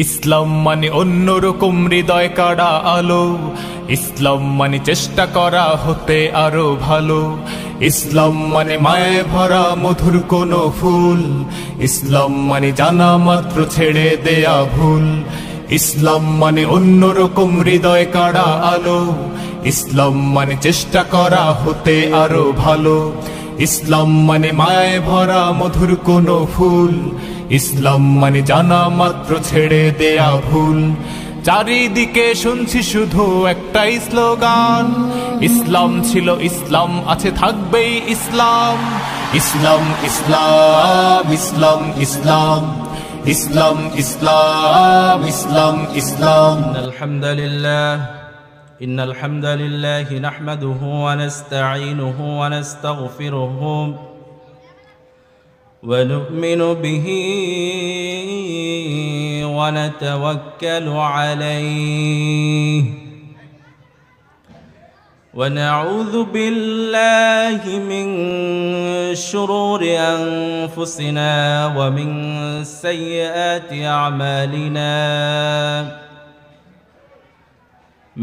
ইসলাম মানে অন্যরকম হৃদয় কাড়া আলো, ইসলাম মানে চেষ্টা করা হতে আরো ভালো। ইসলাম মানে মায়ে ভরা মধুর কোনো ফুল, ইসলাম মানে জানা মাত্র ছেড়ে দেয়া ভুল। ইসলাম মানে অন্যরকম হৃদয় কাড়া আলো, ইসলাম মানে চেষ্টা করা হতে আরো ভালো। ইসলাম মানে মায়ে ভরা মধুর কোনো ফুল, ইসলাম মানে জানা মাত্র ছেড়ে দেয়া ভুল। চারিদিকে শুনছি শুধু একটাই স্লোগান, ইসলাম ছিল ইসলাম আছে থাকবেই ইসলাম। ইসলাম ইসলাম ইসলাম ইসলাম ইসলাম ইসলাম ইসলাম ইসলাম। إن الحمد لله نحمده ونستعينه ونستغفره ونؤمن به ونتوكل عليه ونعوذ بالله من شرور أنفسنا ومن سيئات أعمالنا.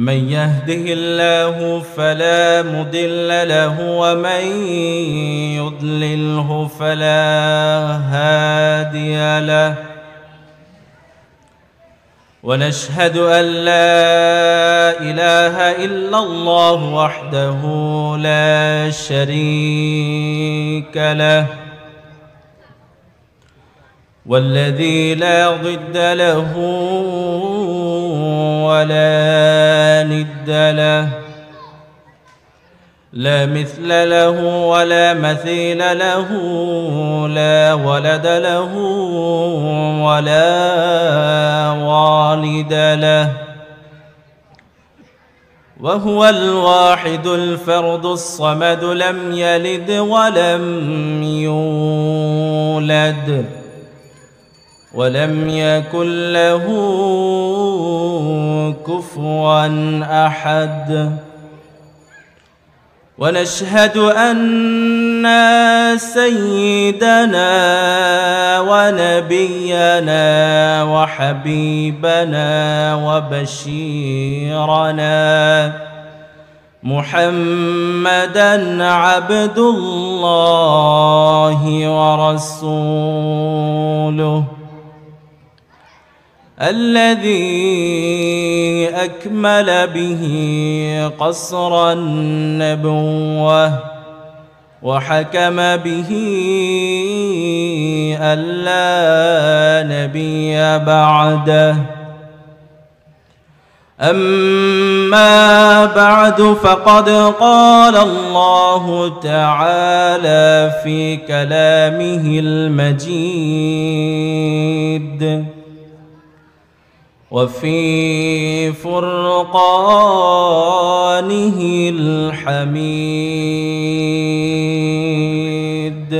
من يهده الله فلا مضل له ومن يضلله فلا هادي له. ونشهد أن لا إله إلا الله وحده لا شريك له والذي لا ضد له ولا ند له، لا مثل له ولا مثيل له، لا ولد له ولا والد له، وهو الواحد الفرد الصمد لم يلد ولم يولد ولم يكن له كفوا أحد. ونشهد أن سيدنا ونبينا وحبيبنا وبشيرنا محمدًا عبد الله ورسوله الذي أكمل به قصر النبوة وحكم به ألا نبي بعده. أما بعد فقد قال الله تعالى في كلامه المجيد وفي فرقانه الحميد.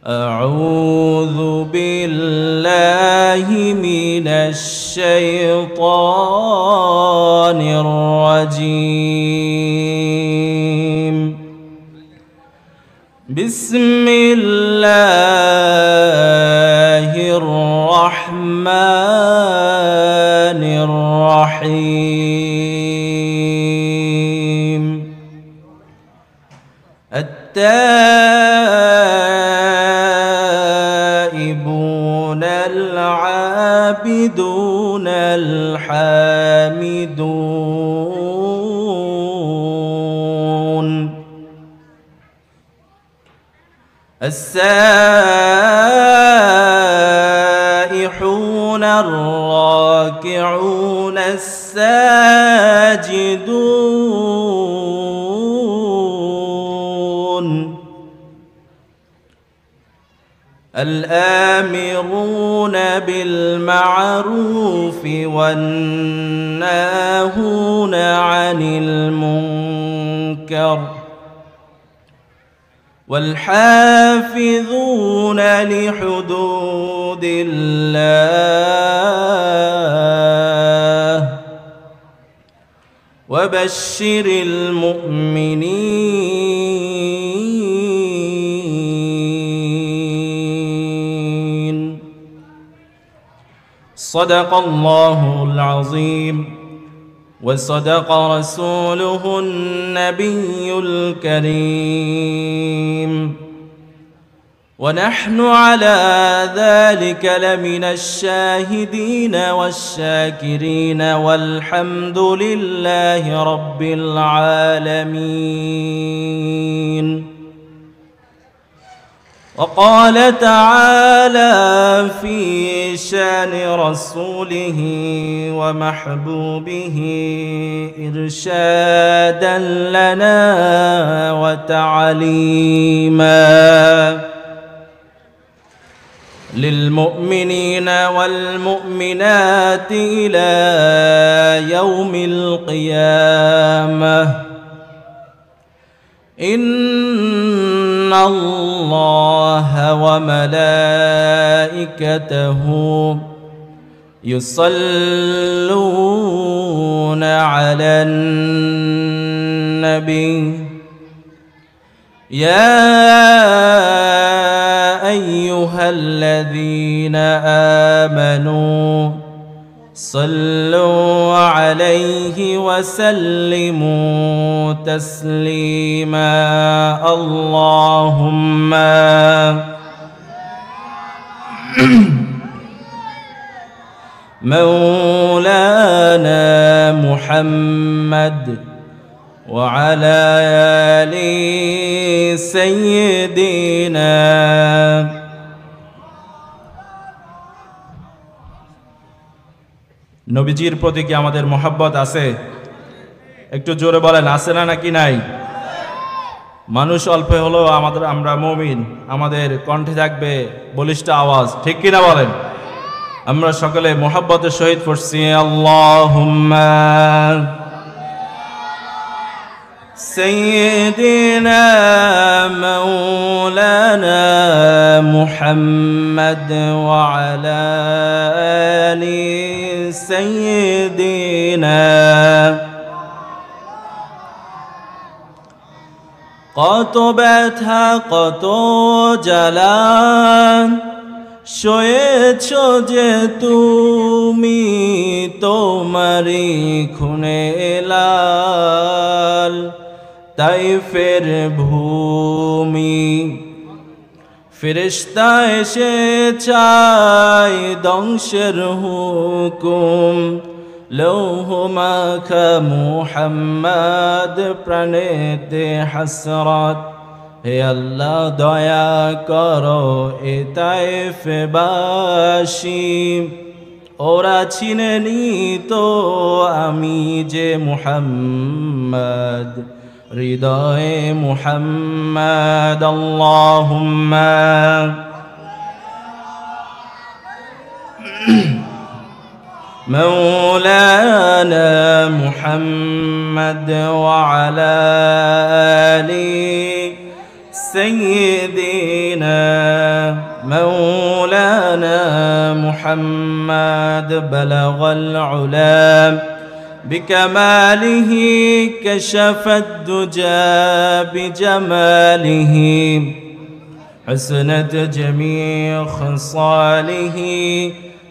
أعوذ بالله من الشيطان الرجيم. بسم الله الرحمن الرحيم. التائبون العابدون الحامدون السائحون الراكعون الساجدون الآمرون بالمعروف والناهون عن المنكر والحافظون لحدود الله وبشر المؤمنين. صدق الله العظيم وصدق رسوله النبي الكريم ونحن على ذلك لمن الشاهدين والشاكرين والحمد لله رب العالمين. وقال تعالى في شان رسوله ومحبوبه إرشادا لنا وتعليما للمؤمنين والمؤمنات إلى يوم القيامة إن الله وملائكته يصلون على النبي يا أيها الذين آمنوا صلوا عليه وسلموا تسليما. اللهم مولانا محمد وعلى آل سيدنا নবীজির প্রতি কি আমাদের মহব্বত আছে? একটু জোরে বলেন, আছে না নাকি নাই? মানুষ অল্প হলেও আমরা মুমিন, আমাদের কণ্ঠে থাকবে বলিষ্ঠ আওয়াজ, ঠিক কিনা বলেন? আমরা সকলে মহব্বতের সহিত পড়ছি আল্লাহুম্মা سيدنا مولانا محمد وعلى آل سيدنا কত ব্যথা কত জ্বালা সয়েছ যে তুমি তোমারি খুনে লাল তাইফের ভূমি ফেরেশতা এসে চাই ধ্বংসের হুকুম লৌহ মাখা মুহাম্মদ প্রাণেতে হাসরাত হে আল্লাহ দয়া করো এ তাইফবাসী ওরা চিনেনি তো আমি যে মুহাম্মদ হৃদয়ে মুহাম্মদ আল্লাহুম্মা مولانا محمد وعلى آل سيدنا مولانا محمد بلغ العلا بكماله كشف الدجى بجماله حسنت جميع خصاله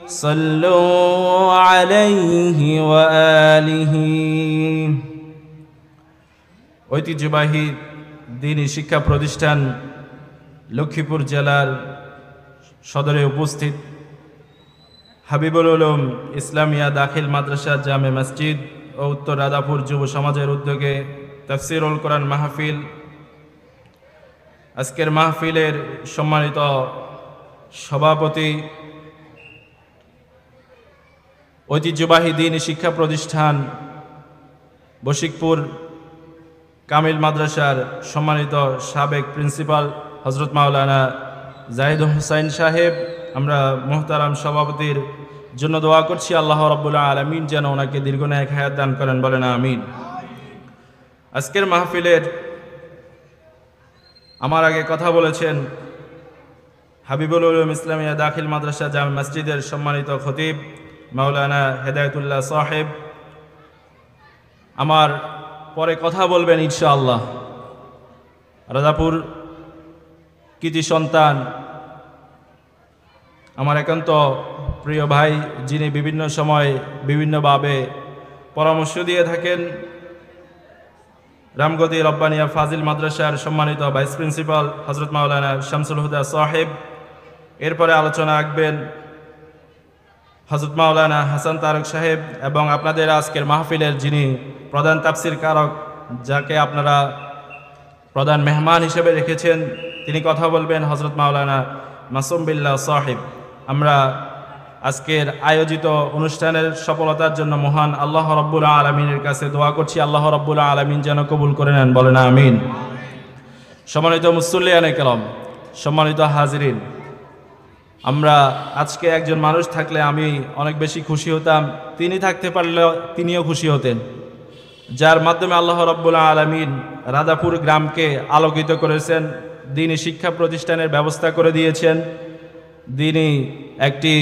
صلوا عليه وآله ঐতিহ্যবাহী দ্বীনি শিক্ষা প্রতিষ্ঠান লক্ষ্মীপুর জেলার সদরে উপস্থিত হাবিবুল উলুম ইসলামিয়া দাখিল মাদ্রাসা জামে মসজিদ ও উত্তর রাধাপুর যুব সমাজের উদ্যোগে তাফসীরুল কোরআন মাহফিল। আজকের মাহফিলের সম্মানিত সভাপতি ঐতিহ্যবাহী দ্বীনি শিক্ষা প্রতিষ্ঠান বশিকপুর কামিল মাদ্রাসার সম্মানিত সাবেক প্রিন্সিপাল হযরত মাওলানা জাহিদ হোসেন সাহেব, আমরা মুহতারাম সভাপতির জন্য দোয়া করছি আল্লাহ রাব্বুল আলামিন যেন ওনাকে দীর্ঘায়ু হায়াত দান করেন, বলেন আমিন। আজকের মাহফিলের আমার আগে কথা বলেছেন হাবিবুল উলুম ইসলামিয়া দাখিল মাদ্রাসা জামে মসজিদের সম্মানিত খতিব মাওলানা হেদায়েতুল্লাহ সাহেব। আমার পরে কথা বলবেন ইনশাআল্লাহ। রাজাপুর কৃতি সন্তান, আমার একান্ত প্রিয় ভাই, যিনি বিভিন্ন সময় বিভিন্নভাবে পরামর্শ দিয়ে থাকেন, রামগতি রব্বানিয়া ফাজিল মাদ্রাসার সম্মানিত ভাইস প্রিন্সিপাল হযরত মাওলানা শামসুল হুদা সাহেব। এরপরে আলোচনা রাখবেন হযরত মাওলানা হাসান তারক সাহেব, এবং আপনাদের আজকের মাহফিলের যিনি প্রধান তাফসির কারক, যাকে আপনারা প্রধান মেহমান হিসেবে রেখেছেন, তিনি কথা বলবেন হযরত মাওলানা মাসুম বিল্লাহ সাহেব। আমরা আজকের আয়োজিত অনুষ্ঠানের সফলতার জন্য মহান আল্লাহ রাব্বুল আলামিনের কাছে দোয়া করছি, আল্লাহ রাব্বুল আলামিন যেন কবুল করে নেন, বলেন আমিন। সম্মানিত মুসল্লিয়ানে কেরাম, সম্মানিত হাজিরিন, আমরা আজকে একজন মানুষ থাকলে আমি অনেক বেশি খুশি হতাম, তিনি থাকতে পারলে তিনিও খুশি হতেন, যার মাধ্যমে আল্লাহ রাব্বুল আলামিন রাধাপুর গ্রামকে আলোকিত করেছেন, দ্বীনি শিক্ষা প্রতিষ্ঠানের ব্যবস্থা করে দিয়েছেন, দ্বীনি একটি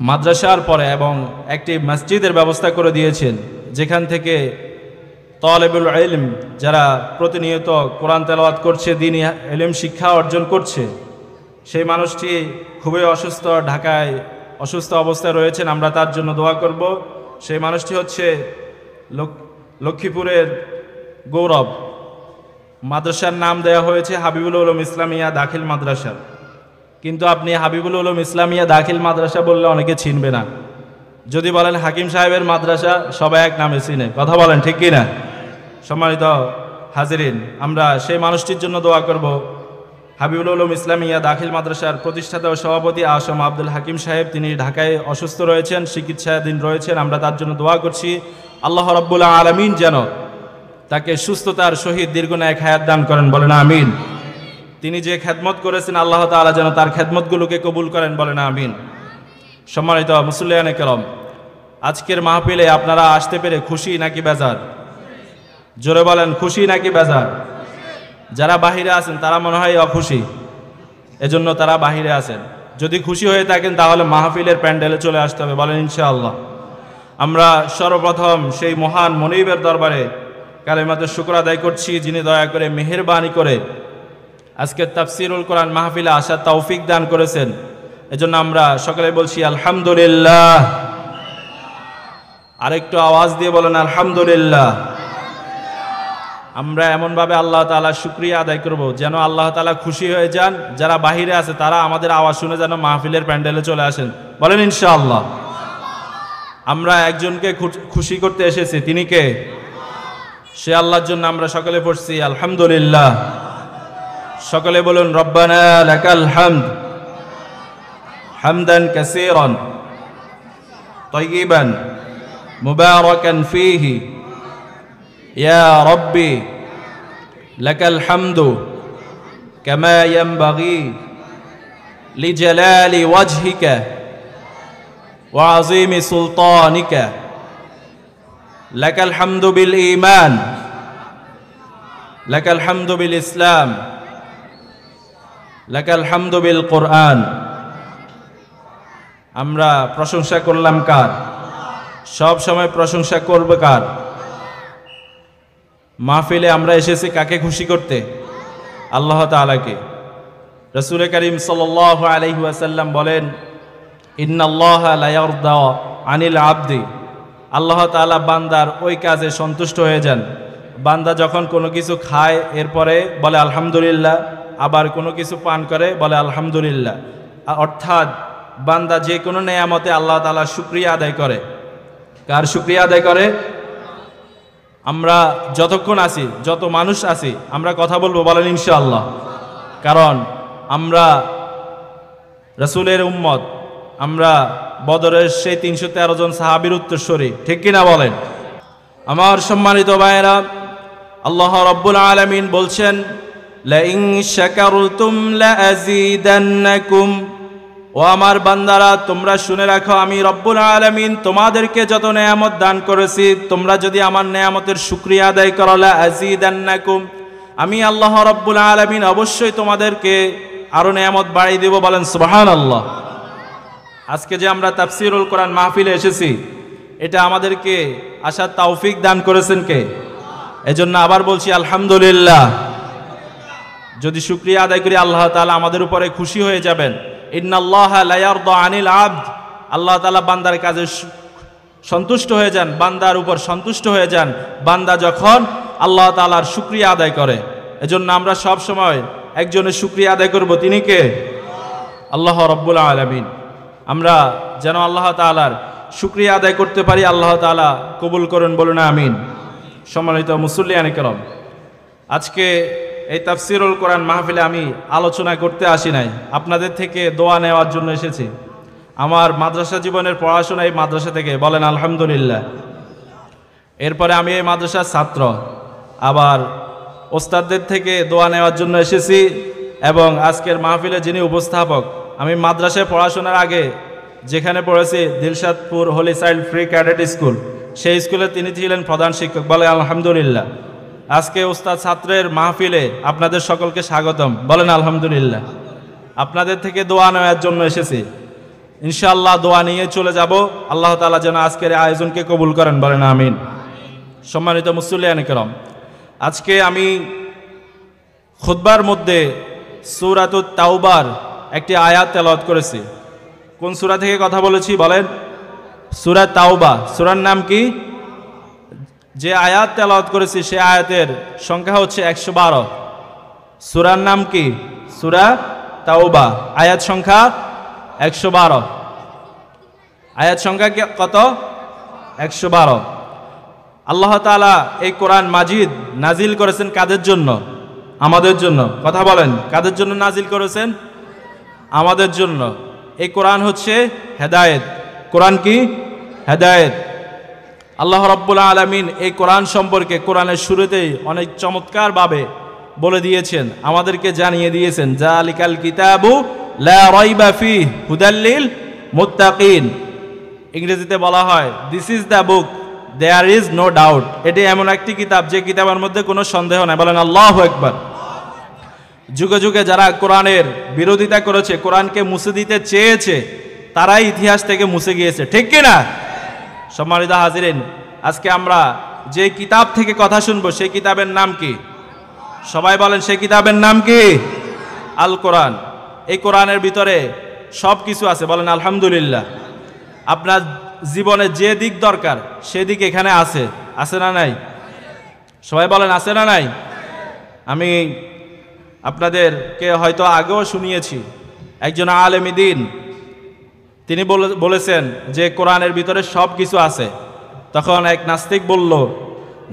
মাদ্রাসার পরে এবং একটি মসজিদের ব্যবস্থা করে দিয়েছেন, যেখান থেকে তালেবুল ইলম যারা প্রতিনিয়ত কোরআন তেলাওয়াত করছে, দ্বীনি ইলম শিক্ষা অর্জন করছে, সেই মানুষটি খুবই অসুস্থ, ঢাকায় অসুস্থ অবস্থায় রয়েছেন, আমরা তার জন্য দোয়া করব। সেই মানুষটি হচ্ছে লক্ষ্মীপুরের গৌরব, মাদ্রাসার নাম দেওয়া হয়েছে হাবিবুল উলুম ইসলামিয়া দাখিল মাদ্রাসা, কিন্তু আপনি হাবিবুল উলুম ইসলামিয়া দাখিল মাদ্রাসা বললে অনেকে চিনবে না। যদি বলেন হাকিম সাহেবের মাদ্রাসা, সবাই এক নামে চিনে, কথা বলেন ঠিক কিনা? সম্মানিত হাজিরিন, আমরা সেই মানুষটির জন্য দোয়া করব। হাবিবুল উলুম ইসলামিয়া দাখিল মাদ্রাসার প্রতিষ্ঠাতা ও সভাপতি আসম আব্দুল হাকিম সাহেব, তিনি ঢাকায় অসুস্থ রয়েছেন, চিকিৎসাধীন রয়েছেন, আমরা তার জন্য দোয়া করছি, আল্লাহ রাব্বুল আলামিন যেন তাকে সুস্থতার সহিত দীর্ঘনায়ক হায়াত দান করেন, বলেন আমিন। তিনি যে খেদমত করেছেন, আল্লাহ তাআলা যেন তার খেদমতগুলোকে কবুল করেন, বলেন আমিন। সম্মানিত মুসল্লিয়ানে কেরাম, আজকের মাহফিলে আপনারা আসতে পেরে খুশি নাকি বেজার? জোরে বলেন, খুশি নাকি বেজার? যারা বাহিরে আছেন তারা মনে হয় অখুশি, এজন্য তারা বাহিরে আছেন। যদি খুশি হয়ে থাকেন তাহলে মাহফিলের প্যান্ডেলে চলে আসতে হবে, বলেন ইনশাআল্লাহ। আমরা সর্বপ্রথম সেই মহান মনিবের দরবারে কালেমাতে শুকর আদায় করছি, যিনি দয়া করে মেহেরবানি করে আজকে তাফসিরুল কোরআন মাহফিলে আসার তৌফিক দান করেছেন, এজন্য আমরা সকলে বলছি আলহামদুলিল্লাহ। আরেকটু আওয়াজ দিয়ে বলেন আলহামদুলিল্লাহ। আমরা এমনভাবে আল্লাহ তাআলার শুকরিয়া আদায় করব যেন আল্লাহ তাআলা খুশি হয়ে যান, যারা বাহিরে আছে তারা আমাদের আওয়াজ শুনে যেন মাহফিলের প্যান্ডেলে চলে আসেন, বলেন ইনশাআল্লাহ। আমরা একজনকে খুশি করতে এসেছি, তিনি কে? সে আল্লাহর জন্য আমরা সকলে পড়ছি আলহামদুলিল্লাহ। সকলে বলুন রব্বানা লাকাল হামদ হামদান কাসীরান তাইয়িবান মুবারাকান ফীহি ইয়া রাব্বি লাকাল হামদু কামা ইয়ানবাগি লিজালালি ওয়াজহিকা ওয়া আযীমি সুলতানিকা লাকাল হামদু বিল ঈমান লাকাল হামদু বিল ইসলাম লাকাল হামদু বিল কোরআন। আমরা প্রশংসা করলাম কার? সব সময় প্রশংসা করবে কার? মাহফিলে আমরা এসেছি কাকে খুশি করতে? আল্লাহ তাআলাকে। রাসূল করিম সাল্লাল্লাহু আলাইহি ওয়াসাল্লাম বলেন, ইন্নাল্লাহা লা ইয়ারদা আনিল আবদি, আল্লাহ তাআলা বান্দার ওই কাজে সন্তুষ্ট হয়ে যান, বান্দা যখন কোনো কিছু খায় এরপরে বলে আলহামদুলিল্লাহ, আবার কোনো কিছু পান করে বলে আলহামদুলিল্লাহ। অর্থাৎ বান্দা যে কোনো নেয়ামতে আল্লাহ তাআলা শুকরিয়া আদায় করে। কার শুকরিয়া আদায় করে? আমরা যতক্ষণ আছি, যত মানুষ আছি, আমরা কথা বলবো, বলেন ইনশাআল্লাহ। কারণ আমরা রাসূলের উম্মত, আমরা বদরের সেই 313 জন সাহাবীর উত্তরসূরি, ঠিক কিনা বলেন? আমার সম্মানিত ভাইয়েরা, আল্লাহ রাব্বুল আলামিন বলছেন, লাইন শাকারতুম লাযীদান্নাকুম, ও আমার বান্দারা তোমরা শুনে রাখো, আমি রব্বুল আলামিন তোমাদেরকে যত নেয়ামত দান করেছি, তোমরা যদি আমার নেয়ামতের শুকরিয়া আদায় করো, লাযীদান্নাকুম, আমি আল্লাহ রব্বুল আলামিন অবশ্যই তোমাদেরকে আরো নেয়ামত বাড়িয়ে দেব, বলেন সুবহানাল্লাহ। আজকে যে আমরা তাফসিরুল কোরআন মাহফিলে এসেছি, এটা আমাদেরকে আসার তৌফিক দান করেছেন কে? এজন্য আবার বলছি আলহামদুলিল্লাহ। যদি শুকরিয়া আদায় করি, আল্লাহ তাআলা আমাদের উপরে খুশি হয়ে যাবেন। ইন্নাল্লাহা লা ইয়ারদা আনিল আবদ আল্লাহ তাআলা বান্দার কাজে সন্তুষ্ট হয়ে যান, বান্দার উপর সন্তুষ্ট হয়ে যান বান্দা যখন আল্লাহ তাআলার শুকরিয়া আদায় করে। এজন্য আমরা সব সময় একজনের শুকরিয়া আদায় করব, তিনি কে? আল্লাহ রাব্বুল আলামিন। আমরা যেন আল্লাহ তাআলার শুকরিয়া আদায় করতে পারি। আল্লাহ তাআলা কবুল করুন, বলুন আমিন। সম্মানিত মুসল্লিয়ানে কেরাম, আজকে এই তাফসিরুল কোরআন মাহফিলে আমি আলোচনা করতে আসি নাই, আপনাদের থেকে দোয়া নেওয়ার জন্য এসেছি। আমার মাদ্রাসা জীবনের পড়াশোনা এই মাদ্রাসা থেকে, বলেন আলহামদুলিল্লাহ। এরপরে আমি এই মাদ্রাসার ছাত্র, আবার ওস্তাদদের থেকে দোয়া নেওয়ার জন্য এসেছি। এবং আজকের মাহফিলে যিনি উপস্থাপক, আমি মাদ্রাসায় পড়াশোনার আগে যেখানে পড়েছি Dilshadpur holy child free cadet school, সেই স্কুলে তিনি ছিলেন প্রধান শিক্ষক, বলে আলহামদুলিল্লাহ। আজকে ওস্তাদ ছাত্রের মাহফিলে আপনাদের সকলকে স্বাগতম, বলেন আলহামদুলিল্লাহ। আপনাদের থেকে দোয়া নেওয়ার জন্য এসেছি, ইনশাআল্লাহ দোয়া নিয়ে চলে যাব। আল্লাহ তাআলা যেন আজকের আয়োজনকে কবুল করেন, বলেন আমিন। সম্মানিত মুসল্লিয়ানে কেরাম, আজকে আমি খুতবার মধ্যে সূরাতুত তাওবার একটি আয়াত তেলাওয়াত করেছি। কোন সূরা থেকে কথা বলেছি বলেন? সূরা তাওবা। সূরার নাম কি? যে আয়াত তেলাওয়াত করেছি সে আয়াতের সংখ্যা হচ্ছে 112। সূরার নাম কি? সূরা তাওবা। আয়াত সংখ্যা 112। আয়াত সংখ্যা কত? 112। আল্লাহ তাআলা এই কোরআন মাজিদ নাজিল করেছেন কাদের জন্য? আমাদের জন্য। কথা বলেন, কাদের জন্য নাজিল করেছেন? আমাদের জন্য। এই কোরআন হচ্ছে হেদায়েত। কোরআন কি? হেদায়েত। আল্লাহ রাব্বুল আলামিন এই কোরআন সম্পর্কে কোরআনের শুরুতেই অনেক চমৎকারভাবে বলে দিয়েছেন, আমাদেরকে জানিয়ে দিয়েছেন, জালিকাল কিতাবু লা রাইবা ফিহি হুদাল লিল মুত্তাকিন। ইংরেজিতে বলা হয় this is the book there is no doubt. এটি এমন একটি কিতাব যে কিতাবের মধ্যে কোনো সন্দেহ নাই, বলেন আল্লাহু আকবার। যুগে যুগে যারা কোরআনের বিরোধিতা করেছে, কোরআনকে মুছে দিতে চেয়েছে, তারাই ইতিহাস থেকে মুছে গিয়েছে, ঠিক কিনা? সম্মানিত হাজিরিন, আজকে আমরা যে কিতাব থেকে কথা শুনবো সেই কিতাবের নাম কি? সবাই বলেন, সেই কিতাবের নাম কি? আল কোরআন। এই কোরআনের ভিতরে সব কিছু আছে, বলেন আলহামদুলিল্লাহ। আপনার জীবনে যে দিক দরকার সেদিক এখানে আছে, আছে না নাই? সবাই বলেন, আছে না নাই? আমি আপনাদেরকে হয়তো আগেও শুনিয়েছি, একজন আলেম দ্বীন তিনি বলেছেন যে কোরআনের ভিতরে সব কিছু আছে। তখন এক নাস্তিক বলল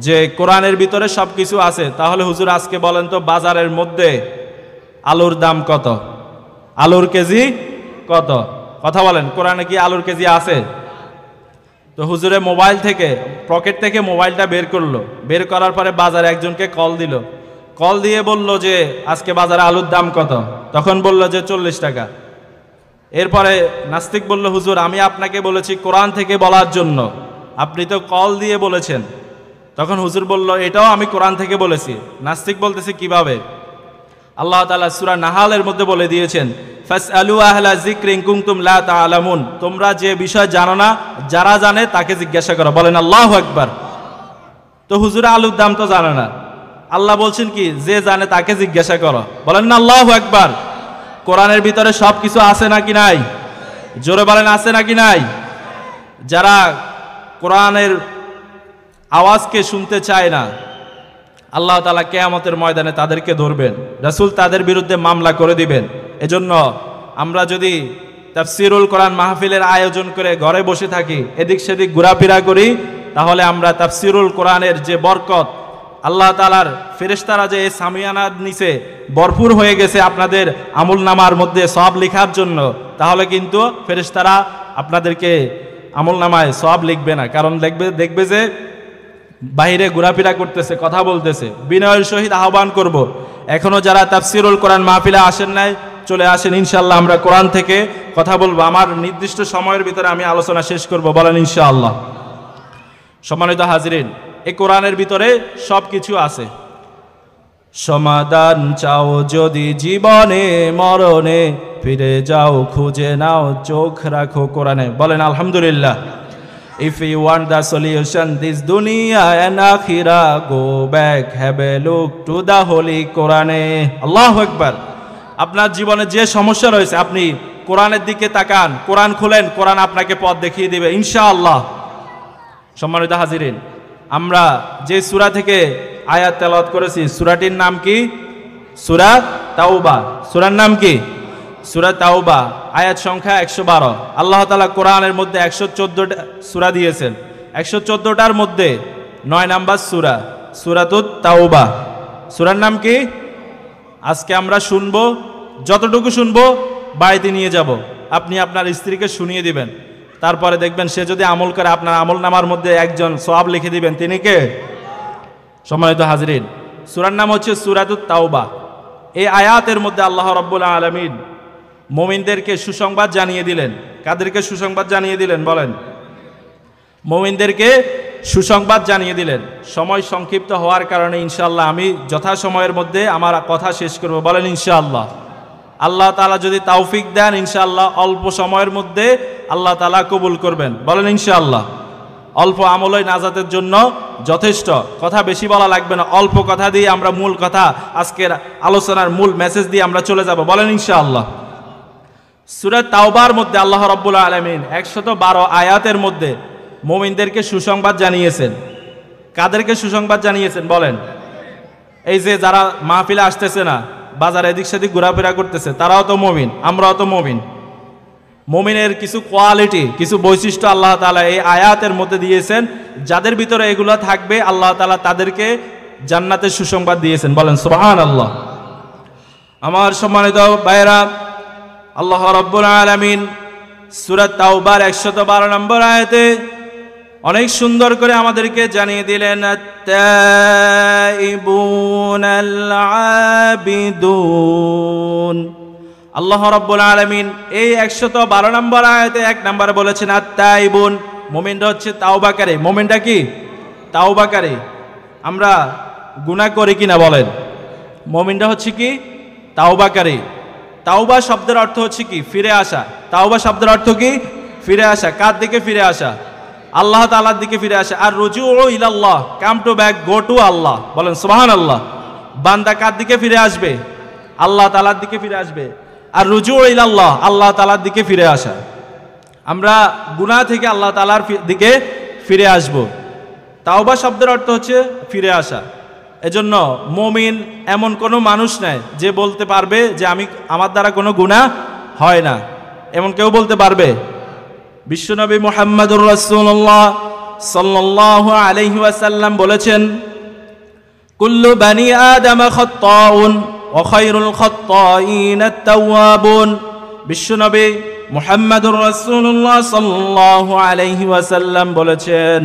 যে কোরআনের ভিতরে সব কিছু আছে, তাহলে হুজুর আজকে বলেন তো বাজারের মধ্যে আলুর দাম কত? আলুর কেজি কত? কথা বলেন, কোরআনে কি আলুর কেজি আছে? তো হুজুরে মোবাইল থেকে, পকেট থেকে মোবাইলটা বের করলো, বের করার পরে বাজারে একজনকে কল দিল, কল দিয়ে বলল যে আজকে বাজারে আলুর দাম কত? তখন বলল যে 40 টাকা। এরপরে নাস্তিক বলল, হুজুর আমি আপনাকে বলেছি কোরআন থেকে বলার জন্য, আপনি তো কল দিয়ে বলেছেন। তখন হুজুর বলল, এটাও আমি কোরআন থেকে বলেছি। নাস্তিক বলতেছে কিভাবে? আল্লাহ তাআলা সূরা নাহালের মধ্যে বলে দিয়েছেন, ফাসআলু আহলা যিকরি ইন কুনতুম লা তা'লামুন। তোমরা যে বিষয় জানো না, যারা জানে তাকে জিজ্ঞাসা করো, বলেন আল্লাহু আকবার। তো হুজুর আলুর দাম তো জানে না, আল্লাহ বলছেন কি যে জানে তাকে জিজ্ঞাসা করো, বলেন না আল্লাহু আকবার। কোরআনের ভিতরে সব কিছু আছে নাকি নাই? জোরে বলেন, আছে নাকি নাই? যারা কোরআনের আওয়াজকে শুনতে চায় না, আল্লাহ তাআলা কিয়ামতের ময়দানে তাদেরকে ধরবেন, রাসূল তাদের বিরুদ্ধে মামলা করে দিবেন। এজন্য আমরা যদি তাফসিরুল কোরআন মাহফিলের আয়োজন করে ঘরে বসে থাকি, এদিক সেদিক ঘোরাফেরা করি, তাহলে আমরা তাফসিরুল কোরআনের যে বরকত, আল্লাহ তাআলার ফেরেশতারা যে সামিয়ানার নিচে ভরপুর হয়ে গেছে আপনাদের আমল নামার মধ্যে সওয়াব লেখার জন্য, তাহলে কিন্তু ফেরেশতারা আপনাদেরকে আমল নামায় সওয়াব লিখবে না। কারণ দেখবে যে বাইরে ঘোরাফেরা করতেছে, কথা বলতেছে। বিনয়ের সহিত আহ্বান করব, এখনো যারা তাফসিরুল কোরআন মাহফিলে আসেন নাই, চলে আসেন, ইনশাআল্লাহ আমরা কোরআন থেকে কথা বলবো। আমার নির্দিষ্ট সময়ের ভিতরে আমি আলোচনা শেষ করব, বলেন ইনশাআল্লাহ। সম্মানিত হাজিরিন, এই কোরআনের ভিতরে সব কিছু আছে। সমাধান চাও যদি জীবনে মরণে, ফিরে যাও খুঁজে নাও চোখ রাখো কোরআনে, বলেন আলহামদুলিল্লাহ। If you want the solution this dunya and akhirah, go back, have a look to the holy Quran. Allahu Akbar। আপনার জীবনে যে সমস্যা রয়েছে, আপনি কোরআনের দিকে তাকান, কোরআন খুলেন, কোরআন আপনাকে পথ দেখিয়ে দিবে ইনশাআল্লাহ। সম্মানিত হাজিরিন, আমরা যে সূরা থেকে আয়াত তেলাওয়াত করেছি সূরাটির নাম কি? সূরা তাওবা। সূরার নাম কি? সূরা তাওবা। আয়াত সংখ্যা 112। আল্লাহ তাআলা কোরআনের মধ্যে 114টা সূরা দিয়েছেন। 114টার মধ্যে 9 নাম্বার সূরা, সূরাতুত তাওবা। সূরার নাম কি? আজকে আমরা শুনবো, যতটুকু শুনবো বাড়িতে নিয়ে যাব, আপনি আপনার স্ত্রীকে শুনিয়ে দিবেন, তারপরে দেখবেন সে যদি আমল করে আপনার আমল নামার মধ্যে একজন সওয়াব লিখে দিবেন। তিনি কে? সম্মানিত হাজিরিন, সূরার নাম হচ্ছে সূরাতুত তাওবা। এই আয়াতের মধ্যে আল্লাহ রাব্বুল আলামিন মুমিনদেরকে সুসংবাদ জানিয়ে দিলেন। কাদেরকে সুসংবাদ জানিয়ে দিলেন বলেন? মুমিনদেরকে সুসংবাদ জানিয়ে দিলেন। সময় সংক্ষিপ্ত হওয়ার কারণে ইনশাআল্লাহ আমি যথাসময়ের মধ্যে আমার কথা শেষ করব, বলেন ইনশাআল্লাহ। আল্লাহ তাআলা যদি তৌফিক দেন ইনশাআল্লাহ অল্প সময়ের মধ্যে আল্লাহ তাআলা কবুল করবেন, বলেন ইনশাআল্লাহ। অল্প আমলই নাজাতের জন্য যথেষ্ট, কথা বেশি বলা লাগবে না, অল্প কথা দিয়ে আমরা মূল কথা, আজকের আলোচনার মূল মেসেজ দিয়ে আমরা চলে যাব, বলেন ইনশাআল্লাহ। সূরা তাওবার মধ্যে আল্লাহ রাব্বুল আলামিন 112 আয়াতের মধ্যে মুমিনদেরকে সুসংবাদ জানিয়েছেন। কাদেরকে সুসংবাদ জানিয়েছেন বলেন? এই যে যারা মাহফিলে আসতেছে না, বাজারে এদিক সেদিক ঘোরাফেরা করতেছে, তারাও তো মুমিন, আমরাও তো মুমিন। মুমিনের কিছু কোয়ালিটি, কিছু বৈশিষ্ট্য আল্লাহ তাআলা এই আয়াতের মধ্যে দিয়েছেন, যাদের ভিতরে এগুলো থাকবে আল্লাহ তাআলা তাদেরকে জান্নাতের সুসংবাদ দিয়েছেন, বলেন সুবহানাল্লাহ। আমার সম্মানিত ভাইরা, আল্লাহ রাব্বুল আলামিন সূরা তাওবার 112 নম্বর আয়াতে অনেক সুন্দর করে আমাদেরকে জানিয়ে দিলেন, আত-তাইবুনাল আবিদুন। আল্লাহ রাব্বুল আলামিন এই 112 নম্বর আয়াতে 1 নম্বরে বলেছেন আত-তাইবুন, মুমিনরা হচ্ছে তাওবাকারী। মুমিনটা কি? তাওবাকারী। আমরা গুনাহ করি কিনা বলেন? মুমিনরা হচ্ছে কি? তাওবাকারী। তাওবা শব্দের অর্থ হচ্ছে কি? ফিরে আসা। তাওবা শব্দের অর্থ কি? ফিরে আসা। কার দিকে ফিরে আসা? আল্লাহ তাআলার দিকে ফিরে আসা। আর রুজুউ ইলাল্লাহ, come to back, go to Allah, বলেন সুবহানাল্লাহ। বান্দা কার দিকে ফিরে আসবে? আল্লাহ তাআলার দিকে ফিরে আসবে। আর রুজুউ ইলাল্লাহ, আল্লাহ তাআলার দিকে ফিরে আসা। আমরা গুনাহ থেকে আল্লাহ তাআলার দিকে ফিরে আসব। তাওবা শব্দের অর্থ হচ্ছে ফিরে আসা। এজন্য মুমিন এমন কোনো মানুষ নাই যে বলতে পারবে যে আমার দ্বারা কোনো গুনাহ হয় না, এমন কেউ বলতে পারবে? বিশ্বনবী মুহাম্মদুর রাসূলুল্লাহ সাল্লাল্লাহু আলাইহি ওয়াসাল্লাম বলেছেন, কুল্লু বানি আদম খাত্তাউন ওয়া খায়রুল খাত্তাইন আত-তাওয়াবুন। বিশ্বনবী মুহাম্মদুর রাসূলুল্লাহ সাল্লাল্লাহু আলাইহি ওয়াসাল্লাম বলেছেন,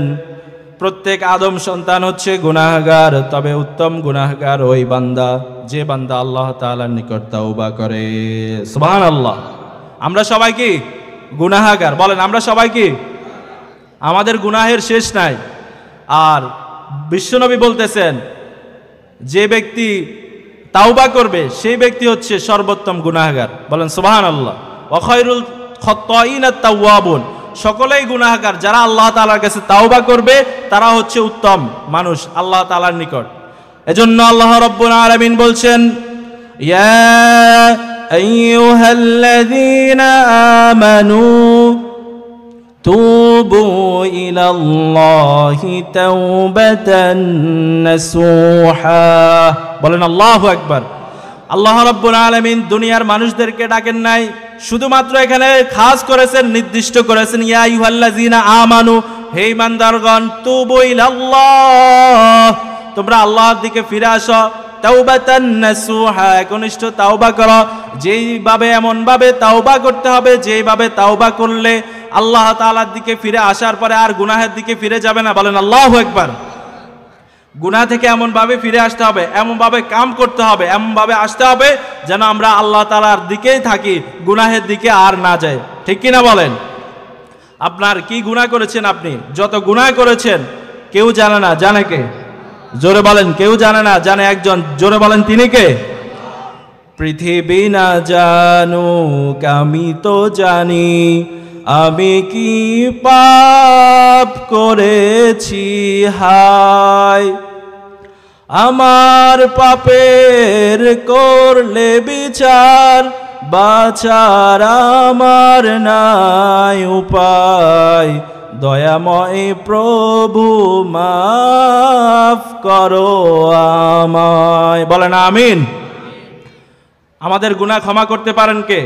প্রত্যেক আদম সন্তান হচ্ছে গুনাহগার, তবে উত্তম গুনাহগার ওই বান্দা যে বান্দা আল্লাহ তাআলার নিকট তাওবা করে। সুবহানাল্লাহ। আমরা সবাই কি গুনাহগার? বলেন আমরা সবাই কি? আমাদের গুনাহের শেষ নাই। আর বিশ্বনবী বলতেছেন, যে ব্যক্তি তাওবা করবে সেই ব্যক্তি হচ্ছে সর্বোত্তম গুনাহগার, বলেন সুবহানাল্লাহ। ওয়া খায়রুল খাত্তাইন আত-তাওয়াবুন, সকলেই গুনাহগার, যারা আল্লাহ তাআলার কাছে তাওবা করবে তারা হচ্ছে উত্তম মানুষ আল্লাহ তাআলার নিকট। এজন্য আল্লাহ রাব্বুল আলামিন বলছেন, ইয়া আইয়ুহাল্লাযীনা আমানু তুবু ইলাল্লাহি তাওবাতান নাসুহা, বলেন আল্লাহু আকবার। আল্লাহ রাব্বুল আলামিন দুনিয়ার মানুষদেরকে ডাকেন নাই, শুধুমাত্র এখানে খাস করেছেন, নির্দিষ্ট করেছেন, ইয়া আইয়ুহাল্লাযীনা আমানু, হে ঈমানদারগণ, তুবু ইলাল্লাহ, তোমরা আল্লাহর দিকে ফিরে আসো, তাওবাতান নাসুহা, একনিষ্ঠ তাওবা করো। যেইভাবে এমন ভাবে তাওবা করতে হবে যেইভাবে তাওবা করলে আল্লাহ তাআলার দিকে ফিরে আসার পরে আর গুনাহের দিকে ফিরে যাবে না, বলেন আল্লাহু আকবার। গুনাহ থেকে এমন ভাবে ফিরে আসতে হবে, এমন ভাবে কাম করতে হবে, এমন ভাবে আসতে হবে যেন আমরা আল্লাহ তাআলার দিকেই থাকি, গুনাহের দিকে আর না যাই, ঠিক কিনা বলেন? আপনার কি গুনাহ করেছেন? আপনি যত গুনাহ করেছেন কেউ জানে না, জানে কে? জোরে বলেন, কেউ জানে না, জানে একজন, জোরে বলেন তিনি কে? পৃথিবী না জানুক আমি তো জানি, আমি কি পাপ করেছি হায়, আমার পাপের করলে বিচার বাঁচার আমার নাই উপায়, দয়াময় প্রভু মাফ করো আমায়। বলেন আমিন। আমাদের গুনাহ ক্ষমা করতে পারেন কে?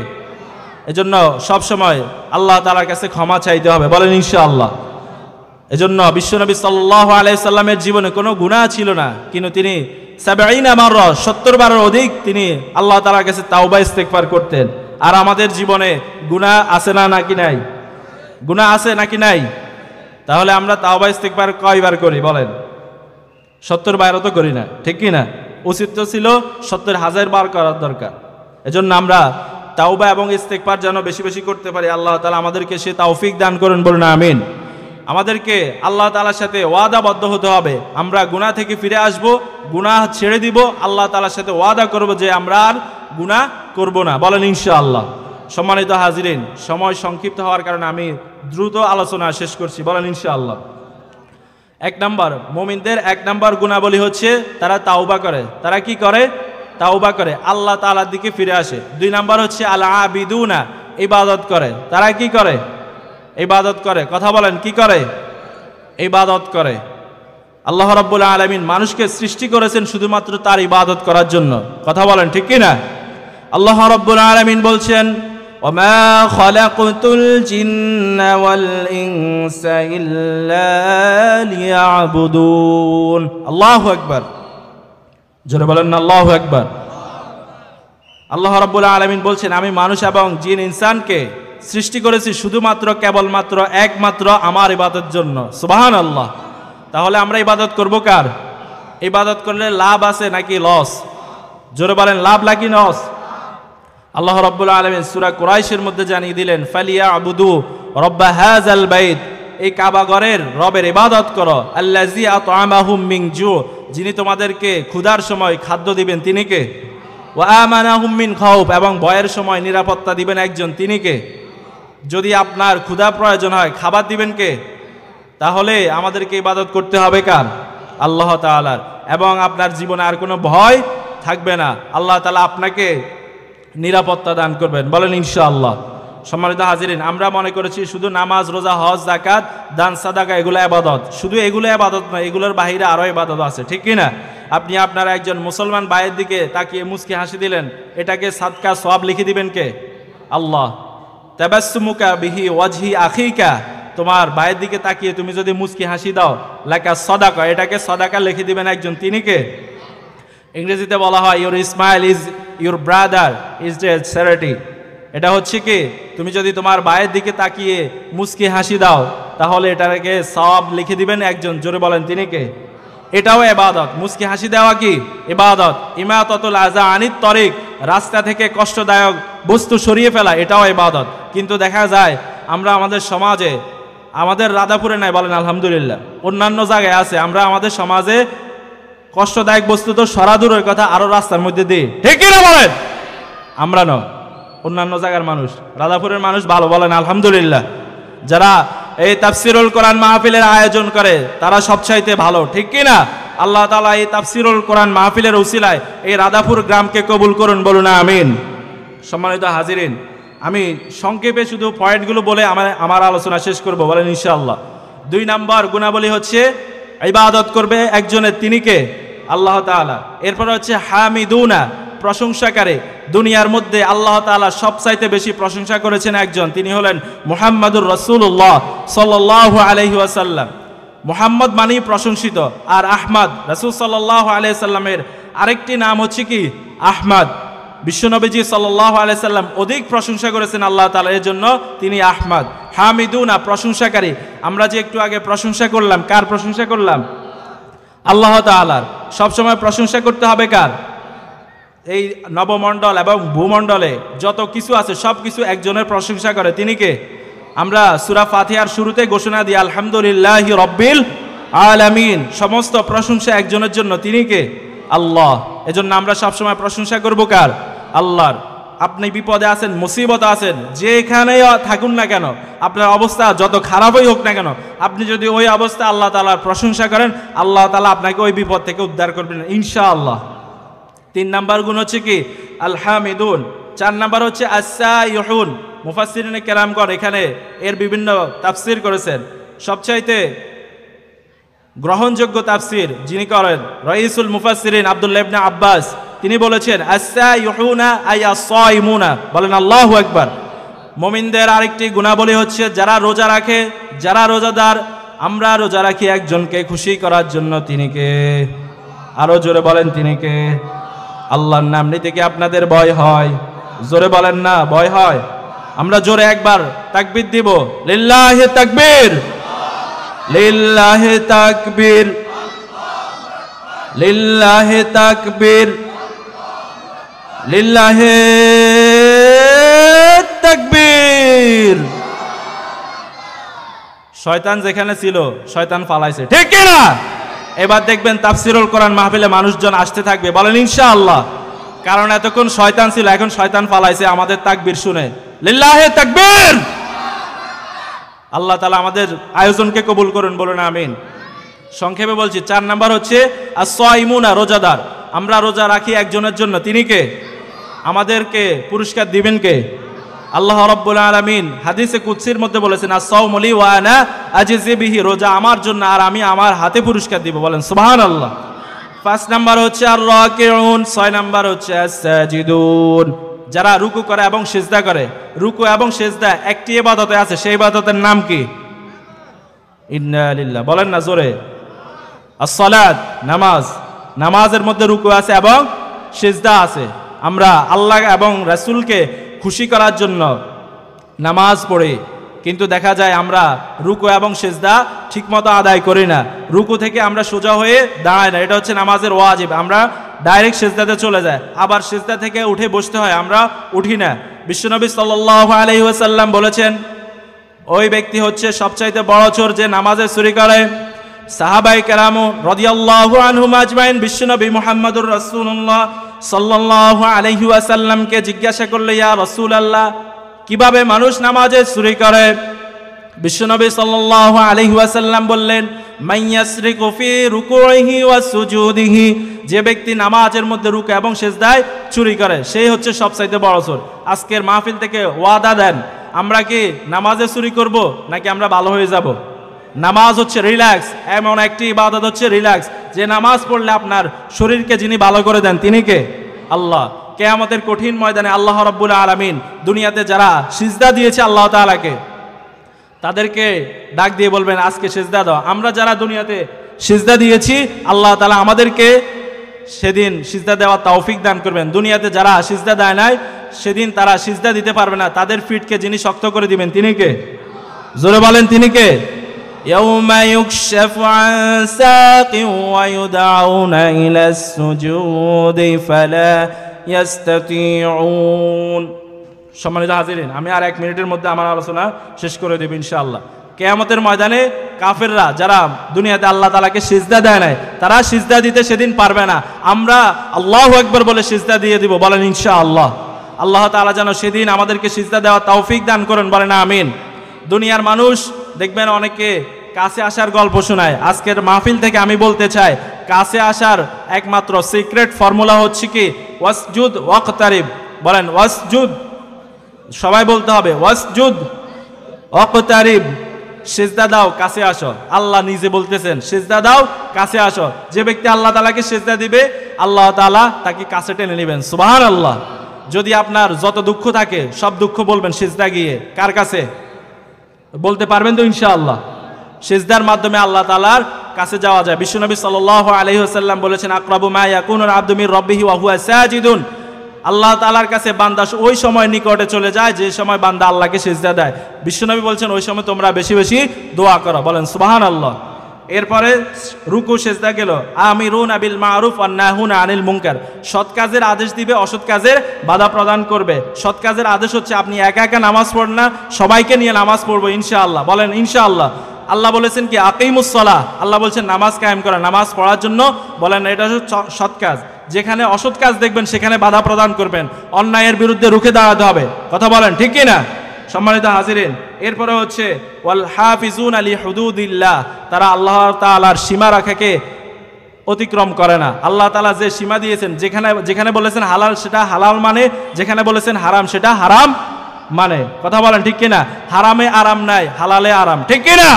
এজন্য সব সময় আল্লাহ তাআলার কাছে ক্ষমা চাইতে হবে। বলেন ইনশাআল্লাহ। এজন্য বিশ্বনবী সাল্লাল্লাহু আলাইহি সাল্লামের জীবনে কোনো গুনাহ ছিল না, কিন্তু তিনি ৭০ মাররা ৭০ বারের অধিক তিনি আল্লাহ তাআলার কাছে তাওবা ইস্তেগফার করতেন। আর আমাদের জীবনে গুনাহ আছে না নাকি নাই? গুনাহ আছে নাকি নাই? তাহলে আমরা তাওবা ইস্তেগফার কয়বার করি বলেন? ৭০ বারও তো করি না, ঠিক কি না? উচিত তো ছিল ৭০,০০০ বার করার দরকার। এজন্য আমরা তাওবা এবং ইস্তেগফার যেন বেশি বেশি করতে পারি, আল্লাহ তাআলা আমাদেরকে সে তৌফিক দান করুন, বলুন আমিন। আমাদেরকে আল্লাহ তাআলার সাথে ওয়াদাবদ্ধ হতে হবে, আমরা গুনাহ থেকে ফিরে আসব, গুনাহ ছেড়ে দিব, আল্লাহ তাআলার সাথে ওয়াদা করব যে আমরা আর গুনাহ করব না। বলেন ইনশাআল্লাহ। সম্মানিত হাজিরিন, সময় সংক্ষিপ্ত হওয়ার কারণে আমি দ্রুত আলোচনা শেষ করছি। বলেন ইনশাআল্লাহ। এক নাম্বার, মুমিনদের এক নাম্বার গুনাহবলী হচ্ছে তারা তাওবা করে। তারা কি করে? তাওবা করে, আল্লাহ তাআলার দিকে ফিরে আসে। ২ নাম্বার হচ্ছে আল আবিদুনা, ইবাদত করে। তারা কি করে? ইবাদত করে। কথা বলেন, কি করে? ইবাদত করে। আল্লাহ রাব্বুল আলামিন মানুষকে সৃষ্টি করেছেন শুধুমাত্র তার ইবাদত করার জন্য। কথা বলেন, ঠিক কি না? আল্লাহ রাব্বুল আলামিন বলছেন, ওমা খালাকতুল জিন্না ওয়াল ইনসা ইল্লা লিয়াবুদুন। আল্লাহু আকবার। জোরে বলেন না আল্লাহু আকবার। আল্লাহ রাব্বুল আলামিন বলছেন, আমি মানুষ এবং জিন ইনসানকে সৃষ্টি করেছি শুধুমাত্র কেবলমাত্র একমাত্র আমার ইবাদতের জন্য। সুবহানাল্লাহ। তাহলে আমরা ইবাদত করব কার? ইবাদত করলে লাভ আছে নাকি লস? জোরে বলেন, লাভ নাকি লস? আল্লাহ রাব্বুল আলামিন সূরা কুরাইশের মধ্যে জানিয়ে দিলেন, ফালিয়াবুদু রাব্বা হাযাল বাইত, এই কাবা ঘরের রবের ইবাদত করো, আল্লাযী আত'আমাহুম মিন জু, যিনি তোমাদেরকে ক্ষুধার সময় খাদ্য দিবেন, তিনি কে? ওয়া আমানাহুম মিন খাউফ, এবং ভয়ের সময় নিরাপত্তা দিবেন একজন, তিনি কে? যদি আপনার ক্ষুধা প্রয়োজন হয়, খাবার দিবেন কে? তাহলে আমাদেরকে ইবাদত করতে হবে কার? আল্লাহ তাআলার। এবং আপনার জীবনে আর কোনো ভয় থাকবে না, আল্লাহ তাআলা আপনাকে নিরাপত্তা দান করবেন। বলেন ইনশাআল্লাহ। সম্মানিত হাজিরিন, আমরা মনে করেছি শুধু নামাজ, রোজা, হজ, যাকাত, দান, সাদাকা এগুলো ইবাদত। শুধু এগুলো ইবাদত নয়, এগুলোর বাইরে আরো ইবাদত আছে, ঠিক কি না? আপনি আপনার একজন মুসলমান ভাইয়ের দিকে তাকিয়ে মুস্কি হাসি দিলেন, এটাকে সাদকা সওয়াব লিখে দিবেন কে? আল্লাহ। তাবাসসুমুকা বিহি ওয়াজহি আখিকা, তোমার ভাইয়ের দিকে তাকিয়ে তুমি যদি মুস্কি হাসি দাও, লাকা সাদাকা, এটাকে সাদাকা লিখে দিবেন একজন, তিনি কে? ইংরেজিতে বলা হয় your smile is your brother is a charity. এটা হচ্ছে কি, তুমি যদি তোমার ভাইয়ের দিকে তাকিয়ে মুস্কি হাসি দাও, তাহলে এটাকে সওয়াব লিখে দিবেন একজন। জোরে বলেন, তিনি কে? এটাও ইবাদত। মুস্কি হাসি দেওয়া কি? ইবাদত। ইমাতাতুল আযা আনিত তরিক, রাস্তা থেকে কষ্টদায়ক বস্তু সরিয়ে ফেলা, এটাও ইবাদত। কিন্তু দেখা যায় আমরা আমাদের সমাজে, আমাদের রাধাপুরে নাই, বলেন আলহামদুলিল্লাহ, অন্যান্য জায়গায় আছে, আমরা আমাদের সমাজে কষ্টদায়ক বস্তু তো সরা দূরের কথা, আরো রাস্তার মধ্যে দিই, ঠিক কি না বলেন? আমরা নয়, অন্যান্য জায়গার মানুষ। রাধাপুরের মানুষ ভালো, বলেন আলহামদুলিল্লাহ। যারা এই তাফসিরুল কোরআন মাহফিলের আয়োজন করে তারা সবচাইতে ভালো, ঠিক কি না? আল্লাহ তাআলা এই তাফসিরুল কোরআন মাহফিলের উসিলায় এই রাধাপুর গ্রামকে কবুল করুন, বলুন আমিন। সম্মানিত হাজিরিন, আমি সংক্ষেপে শুধু পয়েন্টগুলো বলে আমার আলোচনা শেষ করব, বলেন ইনশাআল্লাহ। 2 নাম্বার গুণাবলী হচ্ছে ইবাদত করবে একজনের, তিনি কে? আল্লাহ তাআলা। এরপর হচ্ছে হামিদুনা, প্রশংসাকারী। দুনিয়ার মধ্যে আল্লাহ তাআলা সবচাইতে বেশি প্রশংসা করেছেন একজন, তিনি হলেন মুহাম্মাদুর রাসূলুল্লাহ সাল্লাল্লাহু আলাইহি ওয়াসাল্লাম। মুহাম্মদ মানেই প্রশংসিত। আর আহমদ, রাসূল সাল্লাল্লাহু আলাইহি সাল্লামের আরেকটি নাম হচ্ছে কি? আহমদ। বিশ্বনবীজি সাল্লাল্লাহু আলাইহি সাল্লাম অধিক প্রশংসা করেছেন আল্লাহ তাআলা, এর জন্য তিনি আহমদ। হামিদুনা, প্রশংসাকারী। আমরা যে একটু আগে প্রশংসা করলাম, কার প্রশংসা করলাম? আল্লাহ তাআলার। সবসময় প্রশংসা করতে হবে কার? এই নবমণ্ডল এবং ভূমণ্ডলে যত কিছু আছে সব কিছু একজনের প্রশংসা করে, তিনি কে? আমরা সূরা ফাতিহার শুরুতে ঘোষণা দিই আলহামদুলিল্লাহি রাব্বিল আলামিন, সমস্ত প্রশংসা একজনের জন্য, তিনি কে? আল্লাহ। এজন্য আমরা সবসময় প্রশংসা করব কার? আল্লাহর। আপনি বিপদে আছেন, মুসিবতে আছেন, যেখানেই থাকুন না কেন, আপনার অবস্থা যত খারাপই হোক না কেন, আপনি যদি ওই অবস্থা আল্লাহ তাআলার প্রশংসা করেন, আল্লাহ তাআলা আপনাকে ওই বিপদ থেকে উদ্ধার করবেন ইনশাআল্লাহ। 3 নাম্বার গুণ হচ্ছে কি? আল হামিদুন, 4 নাম্বার হচ্ছে আস-সাইহুন। মুফাসসিরিনে কেরামগণ এখানে এর বিভিন্ন তাফসীর করেছেন। সবচাইতে গ্রহণযোগ্য তাফসীর যিনি করেন রাইসুল মুফাসসিরিন আব্দুল্লাহ ইবনে আব্বাস, তিনি বলেছেন আস-সাইহুনা আই আস-সাইমুনা। বলেন আল্লাহু আকবার। মুমিনদের আরেকটি গুণাবলী হচ্ছে যারা রোজা রাখে, যারা রোজাদার। আমরা রোজা রাখি একজনকে খুশি করার জন্য, তিনি কে? আরো জোরে বলেন তিনি কে? আল্লাহর নাম নিতে কি আপনাদের ভয় হয়? জোরে বলেন না, ভয় হয়? আমরা জোরে একবার তাকবীর দিব, লিল্লাহি তাকবীর, লিল্লাহি তাকবীর, লিল্লাহি তাকবীর, লিল্লাহি তাকবীর। শয়তান যেখানে ছিল শয়তান পালাইছে, ঠিক কি না? এবার দেখবেন তাফসিরুল কোরআন মাহফিলে মানুষজন আসতে থাকবে, বলেন ইনশাআল্লাহ। কারণ এতক্ষণ শয়তান ছিল, এখন শয়তান পালাইছে আমাদের তাকবীর শুনে। লিল্লাহি তাকবীর। আল্লাহ তাআলা আমাদের আয়োজনকে কবুল করুন, বলুন আমিন। সংক্ষেপে বলছি, 4 নাম্বার হচ্ছে আস-সাইমুনা, রোজাদার। আমরা রোজা রাখি একজনের জন্য, তিনি কে? আমাদেরকে পুরস্কার দিবেন কে? আল্লাহ রাব্বুল আলামিন হাদিসে কুদসির মধ্যে বলেছেন আস-সাওমু লি ওয়া আনা আজজি বিহি, রোজা আমার জন্য আর আমি আমার হাতে পুরস্কার দিব, বলেন সুবহানাল্লাহ। 5 নাম্বার হচ্ছে আর-রাকিউন, 6 নাম্বার হচ্ছে আস-সাজিদুন, যারা রুকু করে এবং সিজদা করে। রুকু এবং সিজদা একটি ইবাদতে আছে, সেই ইবাদতের নাম কি? ইন্না লিল্লাহ, বলেন না জোরে। আস-সালাত, নামাজ। নামাজের মধ্যে রুকু আছে এবং সিজদা আছে। আমরা আল্লাহ এবং রাসূলকে খুশি করার জন্য নামাজ পড়ি, কিন্তু দেখা যায় আমরা রুকু এবং সিজদা ঠিকমতো আদায় করি না। রুকু থেকে আমরা সোজা হয়ে দাঁড়াই না, এটা হচ্ছে নামাজের ওয়াজিব। আমরা ডাইরেক্ট সিজদাতে চলে যায়, আবার সিজদা থেকে উঠে বসতে হয়, আমরা উঠি না। বিশ্বনবী সাল্লাল্লাহু আলাইহি ওয়াসাল্লাম বলেছেন ওই ব্যক্তি হচ্ছে সবচাইতে বড় চোর যে নামাজে চুরি করে। সাহাবায়ে কেরাম রাদিয়াল্লাহু আনহুম আজমাইন বিশ্বনবী মুহাম্মদুর রাসূলুল্লাহ সাল্লাল্লাহু আলাইহি ওয়াসাল্লামকে জিজ্ঞাসা করলে, ইয়া রাসূলুল্লাহ, কিভাবে মানুষ নামাজে চুরি করে? বিশ্বনবী সাল্লাল্লাহু আলাইহি ওয়াসাল্লাম বললেন, মাইয়াসরিকু ফি রুকুইহি ওয়া সুজুদিহি, যে ব্যক্তি নামাজের মধ্যে রুকু এবং সিজদায় চুরি করে সেই হচ্ছে সবচাইতে বড় চোর। আজকের মাহফিল থেকে ওয়াদা দেন, আমরা কি নামাজে চুরি করব নাকি আমরা ভালো হয়ে যাব? নামাজ হচ্ছে রিল্যাক্স, এমন একটি ইবাদত হচ্ছে রিল্যাক্স, যে নামাজ পড়লে আপনার শরীরকে যিনি ভালো করে দেন তিনি কে? আল্লাহ। কিয়ামতের কঠিন ময়দানে আল্লাহ রাব্বুল আলামিন দুনিয়াতে যারা সিজদা দিয়েছে আল্লাহ তাআলাকে, তাদেরকে ডাক দিয়ে বলবেন আজকে সিজদা দাও। আমরা যারা দুনিয়াতে সিজদা দিয়েছি আল্লাহ তাআলা আমাদেরকে সেদিন সিজদা দেওয়ার তৌফিক দান করবেন। দুনিয়াতে যারা সিজদা দেয় নাই সেদিন তারা সিজদা দিতে পারবে না, তাদের ফিটকে যিনি শক্ত করে দিবেন তিনি কে? জোরে বলেন তিনি কে? ইয়াউমা ইউকশাফু আন সাকিন ওয়া ইউদআউনা ইলাস সুজুদি ফালা ইয়াস্তাতিউন। সম্মানিত হাজিরিন, আমি আর 1 মিনিটের মধ্যে আমার আলোচনা শেষ করে দেব ইনশাআল্লাহ। কিয়ামতের ময়দানে কাফেররা যারা দুনিয়াতে আল্লাহ তাআলাকে সিজদা দেয় নাই, তারা সিজদা দিতে সেদিন পারবে না। আমরা আল্লাহু আকবার বলে সিজদা দিয়ে দিব, বলেন ইনশাআল্লাহ। আল্লাহ তাআলা যেন সেদিন আমাদেরকে সিজদা দেওয়ার তৌফিক দান করেন, বলেন আমিন। দুনিয়ার মানুষ দেখবেন অনেকে কাছে আসার গল্প শোনায়। আজকের মাহফিল থেকে আমি বলতে চাই, কাছে আসার একমাত্র সিক্রেট ফর্মুলা হচ্ছে কি? ওয়াসজুদ ওয়াকতারিব। বলেন ওয়াসজুদ, সবাই বলতে হবে ওয়াসজুদ ওয়াকতারিব। সিজদা দাও, কাছে আসো। আল্লাহ নিজে বলতেছেন সিজদা দাও, কাছে আসো। যে ব্যক্তি আল্লাহ তাআলাকে সিজদা দিবে আল্লাহ তাআলা তাকে কাছে টেনে নেবেন, সুবহানাল্লাহ। যদি আপনার যত দুঃখ থাকে সব দুঃখ বলবেন সিজদা গিয়ে, কার কাছে? বলতে পারবেন তো ইনশাআল্লাহ? সিজদার মাধ্যমে আল্লাহ তাআলার কাছে যাওয়া যায়। বিশ্বনবী সাল্লাল্লাহু আলাইহি ওয়াসাল্লাম বলেছেন, আকরাবু মা ইয়াকুনুল আবদু মির রাব্বিহি ওয়া হুয়া সাজিদুন। আল্লাহ তাআলার কাছে বান্দা ওই সময় নিকটে চলে যায় যে সময় বান্দা আল্লাহকে সিজদা দেয়। বিশ্বনবী বলছেন ওই সময় তোমরা বেশি বেশি দোয়া করো, বলেন সুবহানাল্লাহ। এরপরে রুকু সিজদা গেল। আমিরুনা বিল মারুফ ওয়ান নাহুনা আনিল মুনকার, সৎ কাজের আদেশ দিবে, অসৎ কাজের বাধা প্রদান করবে। সৎ কাজের আদেশ হচ্ছে আপনি একা একা নামাজ পড়েন না, সবাইকে নিয়ে নামাজ পড়বো ইনশাআল্লাহ, বলেন ইনশাআল্লাহ। আল্লাহ বলেছেন কি? আকিমুস সালাহ, আল্লাহ বলছেন নামাজ কায়েম করা, নামাজ পড়ার জন্য, বলেন এটা হচ্ছে সৎ কাজ। যেখানে অসৎ কাজ দেখবেন সেখানে বাধা প্রদান করবেন, অন্যায়ের বিরুদ্ধে রুখে দাঁড়াতে হবে, কথা বলেন ঠিক কি না? সম্মানিত হাজিরিন, এরপরে হচ্ছে ওয়াল হাফিজুন আলি হুদুদিল্লাহ, তারা আল্লাহ তাআলার সীমা রেখাকে অতিক্রম করে না। আল্লাহ তাআলা যে সীমা দিয়েছেন, যেখানে যেখানে বলেছেন হালাল সেটা হালাল মানে, যেখানে বলেছেন হারাম সেটা হারাম মানে। কথা বলেন ঠিক কিনা? হারামে আরাম নাই, হালালে আরাম, ঠিক কিনা?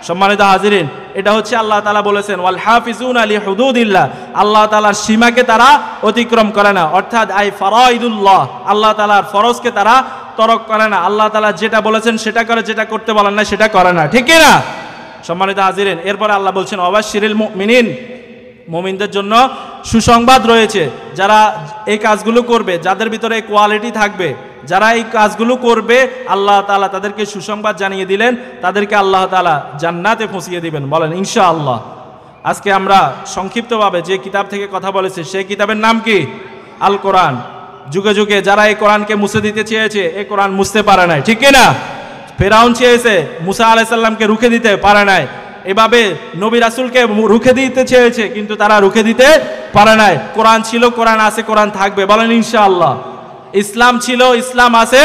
সম্মানিত হাজিরিন, এটা হচ্ছে আল্লাহ তাআলা বলেছেন ওয়াল হাফিজুনা লিহুদুদিল্লাহ, আল্লাহ তাআলার সীমাকে তারা অতিক্রম করে না, অর্থাৎ আই ফারাইদুল্লাহ, আল্লাহ তাআলার ফরজকে তারা তরক করে না। আল্লাহ তাআলা যেটা বলেছেন সেটা করে, যেটা করতে বলেন না সেটা করে না, ঠিক কিনা? সম্মানিত হাজিরিন, এরপরে আল্লাহ বলছেন ওয়াবাশশিরিল মুমিনিন, মুমিনদের জন্য সুসংবাদ রয়েছে। যারা এই কাজগুলো করবে, যাদের ভিতরে কোয়ালিটি থাকবে, যারা এই কাজগুলো করবে, আল্লাহ তাআলা তাদেরকে সুসংবাদ জানিয়ে দিলেন, তাদেরকে আল্লাহ তাআলা জান্নাতে পৌঁছিয়ে দিবেন। বলেন ইনশাআল্লাহ। আজকে আমরা সংক্ষিপ্তভাবে যে কিতাব থেকে কথা বলেছি সেই কিতাবের নাম কি? আল কোরআন। যুগে যুগে যারা এই কোরআনকে মুছে দিতে চেয়েছে, এই কোরআন মুছতে পারে নাই, ঠিক কিনা? ফেরাউন চেয়েছে, মুসা আলাইহিস সালামকে রুখে দিতে পারে নাই। এভাবে নবী রাসূলকে রুখে দিতে চেয়েছে, কিন্তু তারা রুখে দিতে পারে নাই। কোরআন ছিল, কোরআন আছে, কোরআন থাকবে। বলেন ইনশাআল্লাহ। ইসলাম ছিল, ইসলাম আছে,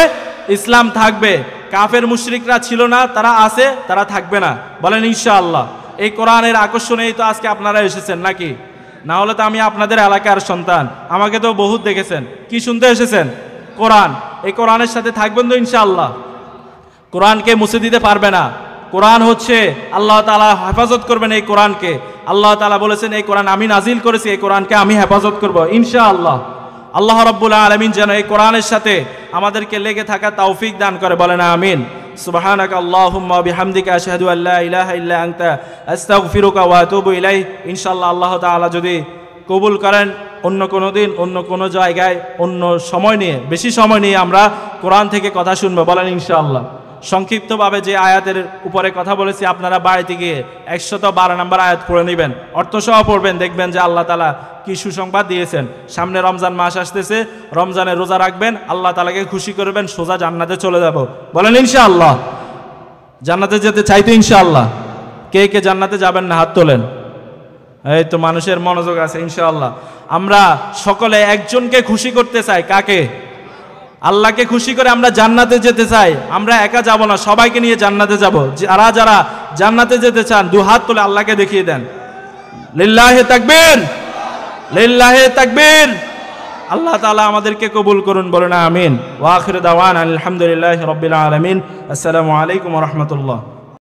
ইসলাম থাকবে। কাফের মুশরিকরা ছিল না, তারা আছে, তারা থাকবে না। বলেন ইনশাআল্লাহ। এই কোরআনের আকর্ষণেই তো আজকে আপনারা এসেছেন, নাকি? না হলে তো আমি আপনাদের এলাকার সন্তান, আমাকে তো বহুত দেখেছেন। কি শুনতে এসেছেন? কোরআন। এই কোরআনের সাথে থাকবেন তো ইনশাআল্লাহ। কোরআনকে মুছে দিতে পারবে না। কোরআন হচ্ছে আল্লাহ তাআলা হেফাজত করবেন এই কোরআনকে। আল্লাহ তাআলা বলেছেন এই কোরআন আমি নাজিল করেছি, এই কোরআনকে আমি হেফাজত করব ইনশাআল্লাহ। আল্লাহ রাব্বুল আলামিন যেন এই কোরআনের সাথে আমাদেরকে লেগে থাকা তৌফিক দান করে। বলেন আমিন। সুবহানাকা আল্লাহুম্মা ওয়া বিহামদিকা আশহাদু আল্লা ইলাহা ইল্লা আনতা আস্তাগফিরুকা ওয়া আতুবু ইলাইক। ইনশাআল্লাহ আল্লাহ তাআলা যদি কবুল করেন, অন্য কোনো দিন, অন্য কোনো জায়গায়, অন্য সময় নিয়ে, বেশি সময় নিয়ে আমরা কোরআন থেকে কথা শুনবো। বলেন ইনশাআল্লাহ। সংক্ষিপ্তভাবে যে আয়াতের উপরে কথা বলেছি, আপনারা বাড়িতে গিয়ে 112 নম্বর আয়াত পড়ে নেবেন, অর্থসহ পড়বেন, দেখবেন যে আল্লাহ তাআলা কি সুসংবাদ দিয়েছেন। সামনে রমজান মাস আসতেছে, রমজানে রোজা রাখবেন, আল্লাহ তাআলাকে খুশি করবেন, সোজা জান্নাতে চলে যাব। বলেন ইনশাআল্লাহ। জান্নাতে যেতে চাই তো ইনশাআল্লাহ। কে কে জান্নাতে যাবেন না হাত তোলেন। এই তো মানুষের মনোযোগ আছে ইনশাআল্লাহ। আমরা সকলে একজনকে খুশি করতে চাই। কাকে? আল্লাহকে খুশি করে আমরা জান্নাতে যেতে চাই। আমরা একা যাব না, সবাইকে নিয়ে জান্নাতে যাব। যারা যারা জান্নাতে যেতে চান দু হাত তুলে আল্লাহকে দেখিয়ে দেন। লিল্লাহি তাকবীর, লিল্লাহি তাকবীর। আল্লাহ তাআলা আমাদেরকে কবুল করুন। বলেন আমিন। ওয়া আখিরু দাওয়ানা আলহামদুলিল্লাহি রাব্বিল আলামিন। আসসালামু আলাইকুম ওয়া রাহমাতুল্লাহ।